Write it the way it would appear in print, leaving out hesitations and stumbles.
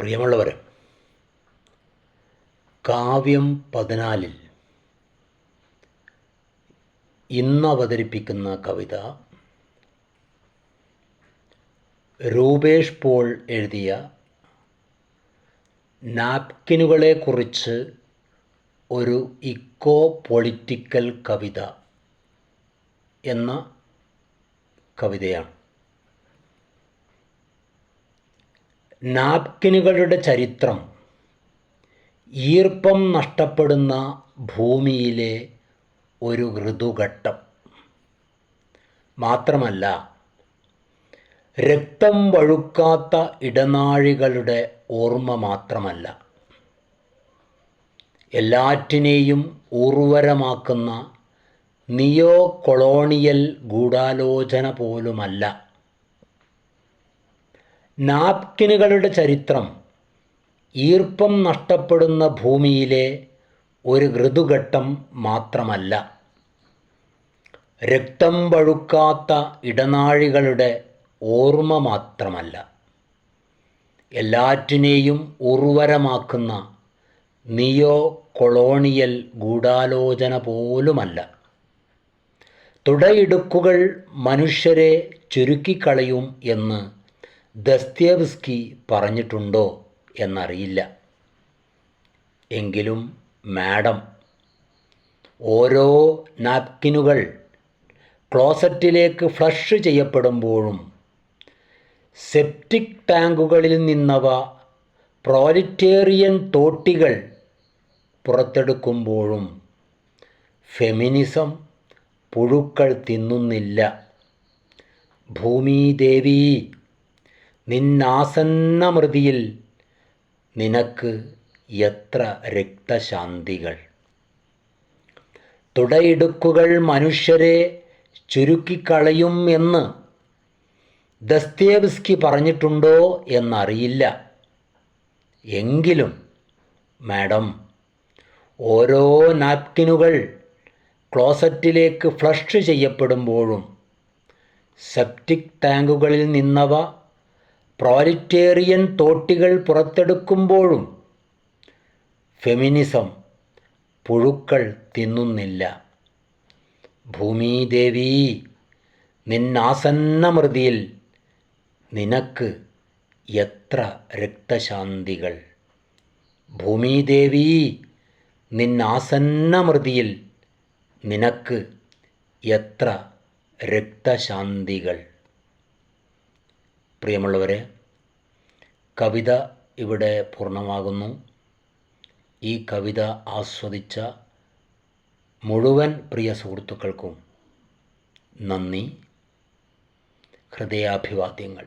പ്രിയമുള്ളവരെ, കാവ്യം 14 ഇന്ന് അവതരിപ്പിക്കുന്ന കവിത രൂപേഷ് പോൾ എഴുതിയ നാപ്കിനുകളെക്കുറിച്ച് ഒരു ഇക്കോ പൊളിറ്റിക്കൽ കവിത എന്ന കവിതയാണ്. നാപ്കിനുകളുടെ ചരിത്രം ഈർപ്പം നഷ്ടപ്പെടുന്ന ഭൂമിയിലെ ഒരു ഋതുഘട്ടം മാത്രമല്ല, രക്തം വഴുക്കാത്ത ഇടനാഴികളുടെ ഓർമ്മ മാത്രമല്ല, എല്ലാറ്റിനെയും ഉർവരമാക്കുന്ന നിയോ കൊളോണിയൽ ഗൂഢാലോചന പോലുമല്ല. നാപ്കിനുകളുടെ ചരിത്രം ഈർപ്പം നഷ്ടപ്പെടുന്ന ഭൂമിയിലെ ഒരു ഋതുഘട്ടം മാത്രമല്ല, രക്തം വഴുക്കാത്ത ഇടനാഴികളുടെ ഓർമ്മ മാത്രമല്ല, എല്ലാറ്റിനെയും ഉർവരമാക്കുന്ന നിയോ കൊളോണിയൽ ഗൂഢാലോചന പോലുമല്ല. തുടയിടുക്കുകൾ മനുഷ്യരെ ചുരുക്കിക്കളയും എന്ന് ദസ്തയേവ്സ്കി പറഞ്ഞിട്ടുണ്ടോ എന്നറിയില്ല. എങ്കിലും മാഡം, ഓരോ നാപ്കിനുകൾ ക്ലോസറ്റിലേക്ക് ഫ്ലഷ് ചെയ്യപ്പെടുമ്പോഴും, സെപ്റ്റിക് ടാങ്കുകളിൽ നിന്നവ പ്രോലിറ്റേറിയൻ തോട്ടികൾ പുറത്തെടുക്കുമ്പോഴും ഫെമിനിസം പുഴുക്കൾ തിന്നുന്നില്ല. ഭൂമിദേവി, നിന്നാസന്നമൃതിയിൽ നിനക്ക് എത്ര രക്തശാന്തികൾ. തുടയിടുക്കുകൾ മനുഷ്യരെ ചുരുക്കിക്കളയും എന്ന് ദസ്തയേവ്സ്കി പറഞ്ഞിട്ടുണ്ടോ എന്നറിയില്ല. എങ്കിലും മാഡം, ഓരോ നാപ്കിനുകൾ ക്ലോസറ്റിലേക്ക് ഫ്ലഷ് ചെയ്യപ്പെടുമ്പോഴും, സെപ്റ്റിക് ടാങ്കുകളിൽ നിന്നവ പ്രോലിറ്റേറിയൻ തോട്ടികൾ പുറത്തെടുക്കുമ്പോഴും ഫെമിനിസം പുഴുക്കൾ തിന്നുന്നില്ല. ഭൂമിദേവി, നിന്നാസന്നമൃതിയിൽ നിനക്ക് എത്ര രക്തശാന്തികൾ. ഭൂമിദേവി, നിന്നാസന്നമൃതിയിൽ നിനക്ക് എത്ര രക്തശാന്തികൾ. പ്രിയമുള്ളവരെ, കവിത ഇവിടെ പൂർണ്ണമാകുന്നു. ഈ കവിത ആസ്വദിച്ച മുഴുവൻ പ്രിയ സുഹൃത്തുക്കൾക്കും നന്ദി, ഹൃദയാഭിവാദ്യങ്ങൾ.